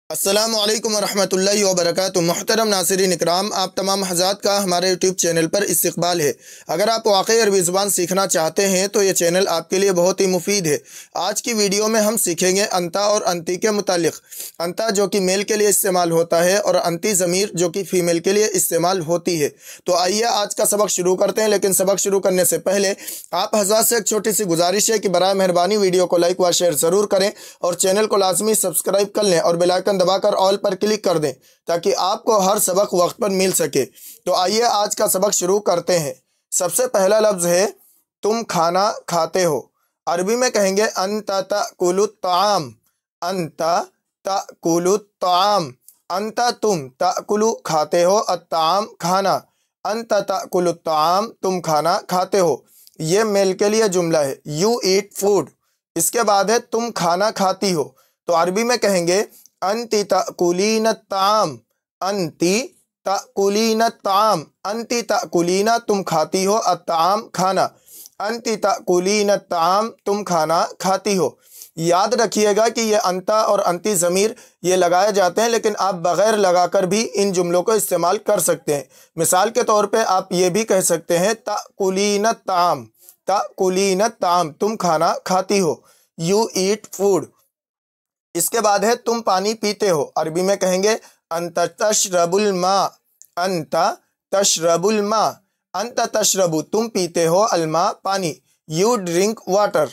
السلام علیکم ورحمۃ اللہ وبرکاتہ۔ محترم ناظرین اکرام، آپ تمام حضرات کا ہمارے یوٹیوب چینل پر استقبال ہے۔ اگر آپ واقعی عربی زبان سیکھنا چاہتے ہیں تو یہ چینل آپ کے لیے بہت ہی مفید ہے۔ آج کی ویڈیو میں ہم سیکھیں گے انتا اور انتی کے متعلق۔ انتا جو کہ میل کے لیے استعمال ہوتا ہے اور انتی ضمیر جو کہ فیمیل کے لیے استعمال ہوتی ہے۔ تو آئیے آج کا سبق شروع کرتے ہیں، لیکن سبق شروع کرنے سے پہلے آپ حضرات سے ایک چھوٹی سی گزارش ہے کہ برائے مہربانی ویڈیو کو لائک و شیئر ضرور کریں اور چینل کو لازمی سبسکرائب کر لیں اور بیل آئیکن دبا کر آل پر کلک کر دیں تاکہ آپ کو ہر سبق وقت پر مل سکے۔ تو آئیے آج کا سبق شروع کرتے ہیں۔ سب سے پہلا لفظ ہے تم کھانا کھاتے ہو۔ عربی میں کہیں گے انت تأکل الطعام، انت تأکل الطعام، انت تم، تأکل کھاتے ہو، الطعام کھانا، انت تأکل الطعام تم کھانا کھاتے ہو۔ یہ میل کے لیے جملہ ہے، یو ایٹ فوڈ۔ اس کے بعد ہے تم کھانا کھاتی ہو، تو عربی میں کہیں گے انتی تأکلین الطعام، انتی تأکلین الطعام، انتی تأکلین تم کھاتی ہو، الطعام کھانا، انتی تأکلین الطعام تم کھانا کھاتی ہو۔ یاد رکھیے گا کہ یہ انتا اور انتی ضمیر یہ لگائے جاتے ہیں، لیکن آپ بغیر لگا کر بھی ان جملوں کو استعمال کر سکتے ہیں۔ مثال کے طور پہ آپ یہ بھی کہہ سکتے ہیں تأکلین الطعام، تأکلین الطعام تم کھانا کھاتی ہو، یو ایٹ فوڈ۔ اس کے بعد ہے تم پانی پیتے ہو۔ عربی میں کہیں گے انت تشرب الماء، انت تشرب الماء، انت تشرب تم پیتے ہو، الماء پانی، یو ڈرنک واٹر۔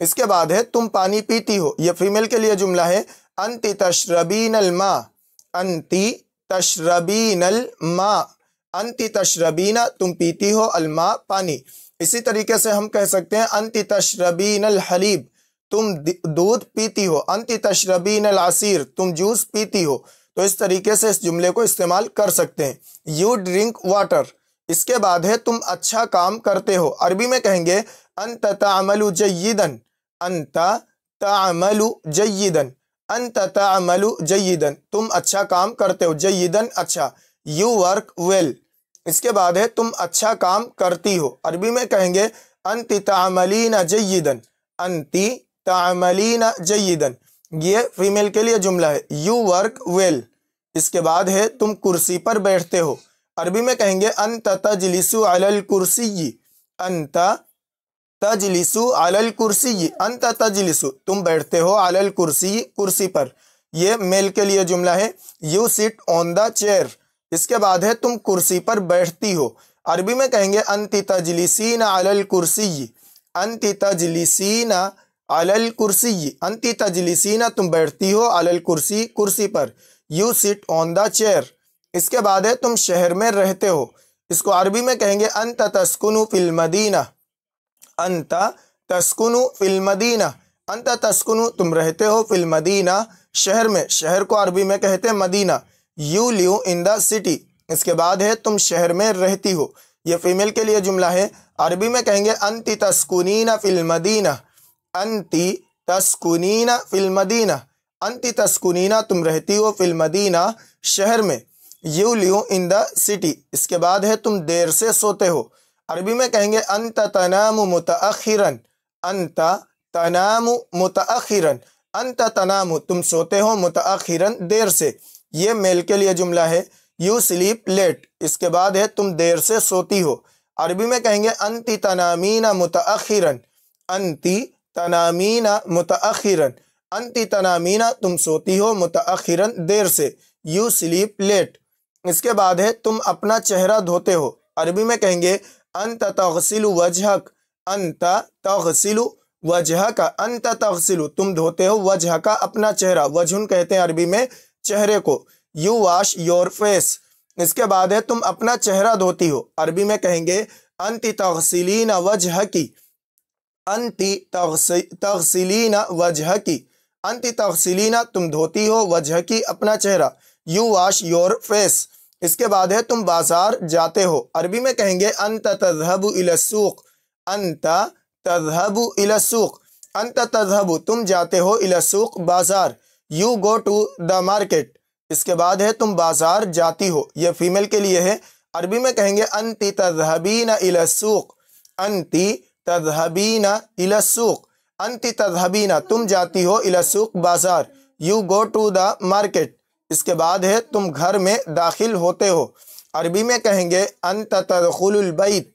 اس کے بعد ہے تم پانی پیتی ہو، یہ فیمیل کے لیے جملہ ہے انتی تشربین الماء، انتی تشربین الماء، انتی تشربین تم پیتی ہو، الماء پانی۔ اسی طریقے سے ہم کہہ سکتے ہیں انتی تشربین الحلیب، تم دودھ پیتی ہو، انتی تشربین العصیر تم جوس پیتی ہو۔ تو اس طریقے سے اس جملے کو استعمال کر سکتے ہیں، یو ڈرنک واٹر۔ اس کے بعد ہے تم اچھا کام کرتے ہو۔ عربی میں کہیں گے انت تعمل جیدا، انت تعمل جیدا، انت تعمل جیدا تم اچھا کام کرتے ہو، جیدا اچھا، یو ورک ویل۔ اس کے بعد ہے تم اچھا کام کرتی ہو۔ عربی میں کہیں گے انتی تعملین جیدا، انتی تعملین جیدا، یہ فیمیل کے لیے جملہ ہے، یو ورک ویل۔ اس کے بعد ہے تم کرسی پر بیٹھتے ہو۔ عربی میں کہیں گے انت تجلس علی الکرسی، انت تجلس علی الکرسی، انت تجلس تم بیٹھتے ہو، علی الکرسی کرسی پر، یہ میل کے لیے جملہ ہے، you sit on the chair. اس کے بعد ہے تم کرسی پر بیٹھتی ہو۔ عربی میں کہیں گے انت تجلسین علی الکرسی، انت تجلسین علی الکرسی، انتی تجلسین تم بیٹھتی ہو، علی الکرسی کرسی پر، you sit on the chair. اس کے بعد ہے تم شہر میں رہتے ہو۔ اس کو عربی میں کہیں گے انت تسکن فی المدینہ، انت تسکن فی المدینہ، انت تسکن تم رہتے ہو، فی المدینہ شہر میں، شہر کو عربی میں کہتے ہیں مدینہ، you leave in the city. اس کے بعد ہے تم شہر میں رہتی ہو، یہ فیمیل کے لیے جملہ ہے۔ عربی میں کہیں گے انتی تسکنین فی المدینہ، انتی تسکنین فی المدینہ، انتی تسکنین تم رہتی ہو، فی المدینہ شہر میں، you leave in the city. اس کے بعد ہے تم دیر سے سوتے ہو۔ عربی میں کہیں گے انت تنام متأخرا، انت تنام متأخرا، انت تنام تم سوتے ہو، متأخرا دیر سے، یہ میل کے لیے جملہ ہے، یو سلیپ لیٹ۔ اس کے بعد ہے تم دیر سے سوتی ہو۔ عربی میں کہیں گے انتی تنامین متأخرا، انتی تنامین متأخرا، انتی تنامین تم سوتی ہو، متأخرا دیر سے، یو سلیپ لیٹ۔ اس کے بعد ہے تم اپنا چہرہ دھوتے ہو۔ عربی میں کہیں گے انت تغسل وجہک، انت تغسل وجہک، انت تغسل تم دھوتے ہو، وجہک اپنا چہرہ، وجہن کہتے ہیں عربی میں چہرے کو، یو واش یور فیس۔ اس کے بعد ہے تم اپنا چہرہ دھوتی ہو۔ عربی میں کہیں گے انتی تغسلین وجہکی، انتی تغسلین وجہکی، انتی تغسلین تم دھوتی ہو، وجہکی اپنا چہرہ، یو واش یور فیس۔ اس کے بعد ہے تم بازار جاتے ہو۔ عربی میں کہیں گے انت تذهب الی السوق، انت تذهب الی السوق، انت تذهب تم جاتے ہو، الی السوق بازار، you go to the market. اس کے بعد ہے تم بازار جاتی ہو، یہ فیمیل کے لیے ہے۔ عربی میں کہیں گے انتی تذهبین الی السوق، انتی تذهبین الی السوق، انتی تذهبین تم جاتی ہو، الی السوق بازار، you go to the market, اس کے بعد ہے تم گھر میں داخل ہوتے ہو، عربی میں کہیں گے انت تدخل البیت،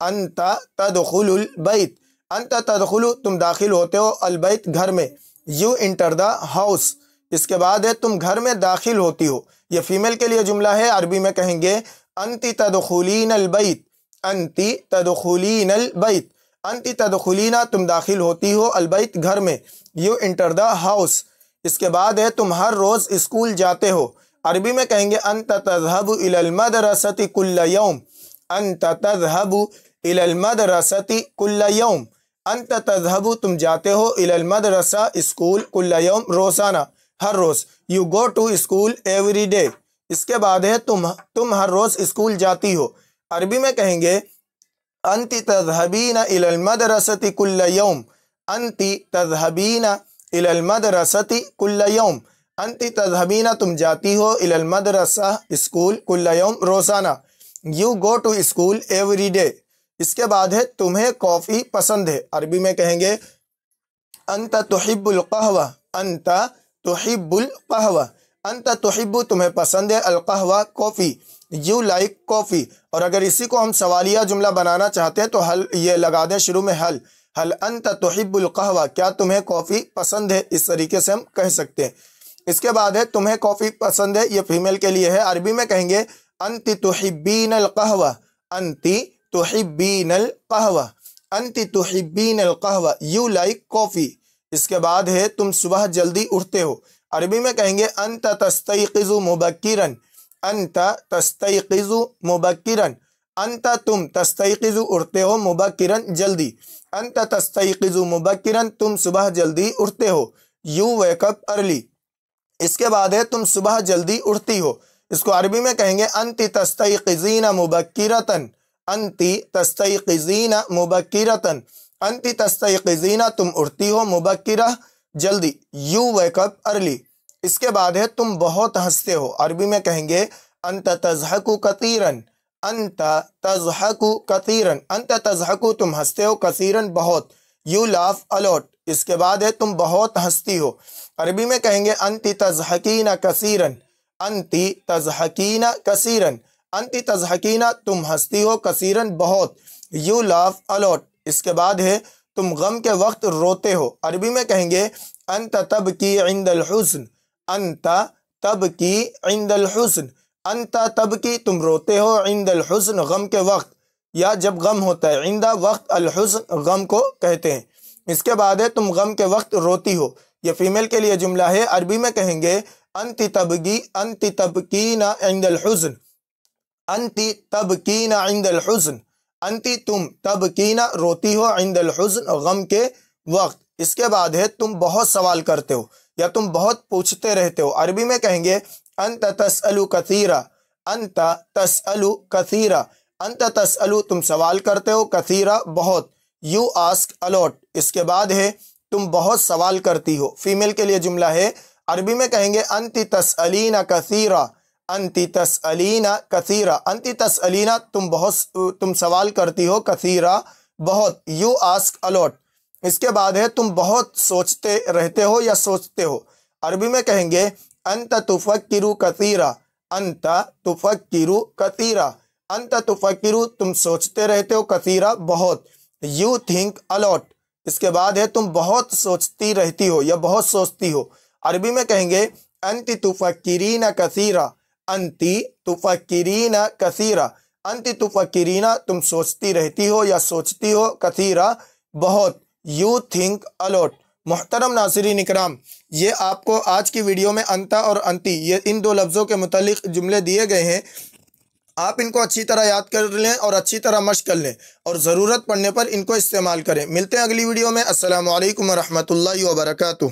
انت تدخل البیت، انت تدخل تم داخل ہوتے ہو، البیت گھر میں، یو انٹر دا ہاؤس، اس کے بعد ہے تم گھر میں داخل ہوتی ہو، یہ فیمیل کے لیے جملہ ہے، عربی میں کہیں گے انتی تدخلین البیت، انتی تدخلین البیت، انتی تدخلین تم داخل ہوتی ہو، البیت گھر میں، یو انٹر دا ہاؤس، اس کے بعد ہے تم ہر روز اسکول جاتے ہو، عربی میں کہیں گے انت تذهب الى المدرسة كل يوم، انت تذهب الى المدرسة كل يوم، انت تذهب تم جاتے ہو، الى المدرسة اسکول، كل يوم روزانہ، ہر روز، you go to school every day, اس کے بعد ہے تم ہر روز اسکول جاتی ہو، عربی میں کہیں گے انتی تذهبین الى المدرسة كل يوم، انتی تذهبین الى المدرسة كل يوم، انتی تذهبین تم جاتی ہو، الى المدرسہ اسکول، كل يوم روزانہ، you go to school every day, اس کے بعد ہے تمہیں کافی پسند ہے، عربی میں کہیں گے انت تحب القہوہ، انت تحب القہوہ، انت تحب تمہیں پسند ہے، القہوہ کافی، یو لائک کافی، اور اگر اسی کو ہم سوالیہ جملہ بنانا چاہتے ہیں تو حل یہ لگا دیں شروع میں، حل انت تحب القہوہ، کیا تمہیں کافی پسند ہے، اس طریقے سے ہم کہہ سکتے ہیں۔ اس کے بعد ہے تمہیں کافی پسند ہے، یہ فیمیل کے لیے ہے، عربی میں کہیں گے انتی تحبین القہوہ، انتی تحبین القہوہ، انتی تحبین القہوہ، یو لائک کافی، اس کے بعد ہے تم صبح جلدی اٹھتے ہو، عربی میں کہیں گے انت تستيقظ مبکرا، انت تستيقظ مبکرا، انت تم تستيقظ اٹھتے ہو، مبکرا جلدی، انت تستيقظ مبکرا تم صبح جلدی اٹھتے ہو، یو ویک اپ ارلی، اس کے بعد ہے تم صبح جلدی اٹھتی ہو، اس کو عربی میں کہیں گے انتی تستيقظین مبکرتا، انتی تستيقظین مبکرتا، انتی تستيقظین تم اٹھتی ہو، مبکرہ جلدی، یو ویک اپ ارلی، اس کے بعد ہے تم بہت ہنستے ہو، عربی میں کہیں گے انت تضحک کثیرا، انت تضحک کثیرا، انت تضحک تم ہنستے ہو، کثیرا بہت، یو لاف الاٹ، اس کے بعد ہے تم بہت ہنستی ہو، عربی میں کہیں گے انتی تضحکین کثیرا، انتی تضحکین کثیرا، انتی تضحکین تم ہنستی ہو، کثیرا بہت، یو لاف الاٹ، اس کے بعد ہے تم غم کے وقت روتے ہو، عربی میں کہیں گے انت تبکی عند الحزن، انت تبکی عند الحزن، انت تبکی تم روتے ہو، عند الحزن غم کے وقت، یا جب غم ہوتا ہے، عند وقت، الحزن غم کو کہتے ہیں، اس کے بعد ہے تم غم کے وقت روتی ہو، یہ فیمیل کے لیے جملہ ہے، عربی میں کہیں گے انتی تبکین عند الحزن، انتی تبکین عند الحزن، انتی تم تبکین روتی ہو، عند الحزن غم کے وقت، اس کے بعد ہے تم بہت سوال کرتے ہو یا تم بہت پوچھتے رہتے ہو، عربی میں کہیں گے انت تسأل کثیرا، انت تسأل کثیرا، انت تسأل تم سوال کرتے ہو، کثیرا بہت، یو آسک الاٹ، اس کے بعد ہے تم بہت سوال کرتی ہو، فیمیل کے لیے جملہ ہے، عربی میں کہیں گے انتی تسألین کثیرا، انتی تسألین کثیرا، انتی تسألین تم سوال کرتی ہو، کثیرا بہت، یو آسک الاٹ، اس کے بعد ہے تم بہت سوچتے رہتے ہو یا سوچتے ہو، عربی میں کہیں گے انت تفکر کثیرا، انت تفکر کثیرا، انت تفکر تم سوچتے رہتے ہو، کثیرا بہت، یو تھنک الاٹ، اس کے بعد ہے تم بہت سوچتی رہتی ہو یا بہت سوچتی ہو، عربی میں کہیں گے انتی تفکرین کثیرا، انتی تفکرین کثیرا، انتی تفکرین تم سوچتی رہتی ہو یا سوچتی ہو، کثیرا بہت، یو تھنک الاٹ۔ محترم ناظرین اکرام، یہ آپ کو آج کی ویڈیو میں انتا اور انتی یہ ان دو لفظوں کے متعلق جملے دیے گئے ہیں، آپ ان کو اچھی طرح یاد کر لیں اور اچھی طرح مشق کر لیں اور ضرورت پڑنے پر ان کو استعمال کریں۔ ملتے ہیں اگلی ویڈیو میں، السلام علیکم ورحمۃ اللہ وبرکاتہ۔